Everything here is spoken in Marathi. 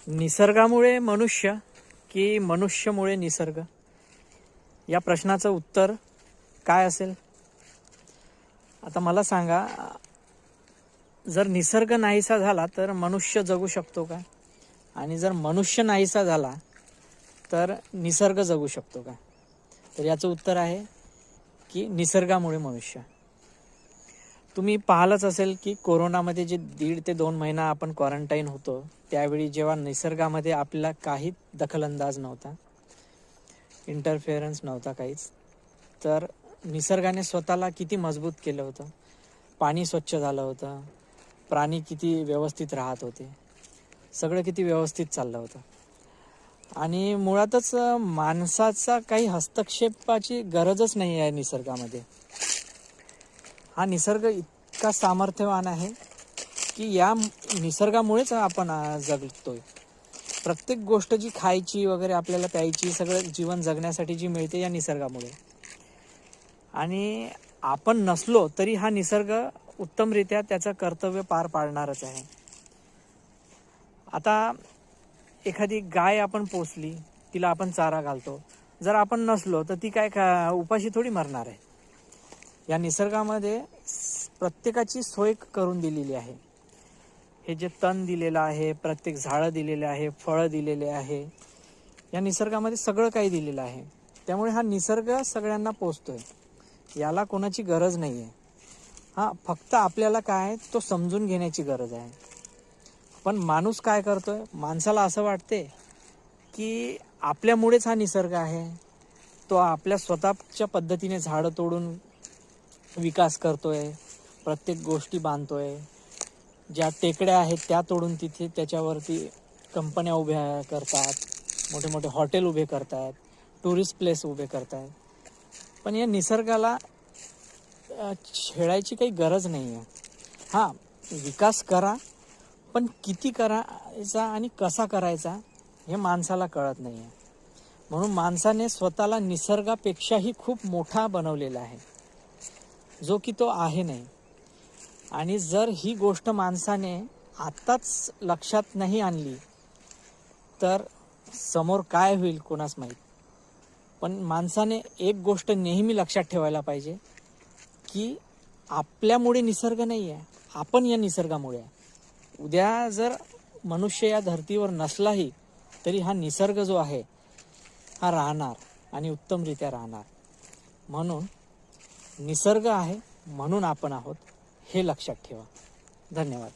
निसर्गामुळे मनुष्य की मनुष्यमुळे निसर्ग, या प्रश्नाचं उत्तर काय असेल? आता मला सांगा, जर निसर्ग नाहीसा झाला तर मनुष्य जगू शकतो का? आणि जर मनुष्य नाहीसा झाला तर निसर्ग जगू शकतो का? तर याचं उत्तर आहे की निसर्गामुळे मनुष्य. तुम्ही पाहिलंच असेल की कोरोनामध्ये जे 1.5 ते 2 महिना आपण क्वारंटाईन होतो, त्यावेळी जेव्हा निसर्गामध्ये आपला काही दखलंदाज नव्हता, इंटरफेरन्स नव्हता काहीच, तर निसर्गाने स्वतःला किती मजबूत केलं होतं. पाणी स्वच्छ झालं होतं, प्राणी किती व्यवस्थित राहत होते, सगळं किती व्यवस्थित चाललं होतं. आणि मुळातच माणसाचा काही हस्तक्षेपाची गरजच नाही आहे निसर्गामध्ये. हा निसर्ग इतका सामर्थ्यवान आहे की या निसर्गामुळेच आपण जगतोय. प्रत्येक गोष्ट जी खायची वगैरे, आपल्याला प्यायची, सगळं जीवन जगण्यासाठी जी मिळते या निसर्गामुळे. आणि आपण नसलो तरी हा निसर्ग उत्तमरित्या त्याचं कर्तव्य पार पाडणारच आहे. आता एखादी गाय आपण पोसली, तिला आपण चारा घालतो, जर आपण नसलो तर ती काय उपाशी थोडी मरणार आहे. या निसर्गामध्ये प्रत्येकाची सोय करून दिलेली आहे. हे जे तण दिलेलं आहे, प्रत्येक झाडं दिलेले आहे, फळं दिलेले आहे, या निसर्गामध्ये सगळं काही दिलेलं आहे. त्यामुळे हा निसर्ग सगळ्यांना पोचतोय, याला कोणाची गरज नाही आहे. हा फक्त आपल्याला काय तो समजून घेण्याची गरज आहे. पण माणूस काय करतोय, माणसाला असं वाटते की आपल्यामुळेच हा निसर्ग आहे. तो आपल्या स्वतःच्या पद्धतीने झाडं तोडून विकास करतोय, प्रत्येक गोष्टी बांधतोय. ज्या टेकड्या आहेत त्या तोडून तिथे त्याच्यावरती कंपन्या उभ्या करतात, मोठे मोठे हॉटेल उभे करतात, टुरिस्ट प्लेस उभे करतात. पण या निसर्गाला छेडायची काही गरज नाही आहे. हां, विकास करा, पण किती करायचा आणि कसा करायचा हे माणसाला कळत नाही आहे. म्हणून माणसाने स्वतःला निसर्गापेक्षाही खूप मोठा बनवलेला आहे, जो की तो आहे नाही. आणि जर ही गोष्ट माणसाने आत्ताच लक्षात नाही आणली तर समोर काय होईल कोणास माहीत. पण माणसाने एक गोष्ट नेहमी लक्षात ठेवायला पाहिजे की आपल्यामुळे निसर्ग नाही आहे, आपण या निसर्गामुळे आहे. उद्या जर मनुष्य या धर्तीवर नसलाही तरी हा निसर्ग जो आहे हा राहणार आणि उत्तमरित्या राहणार. म्हणून निसर्ग आहे म्हणून आपण आहोत, हे लक्षात ठेवा. धन्यवाद.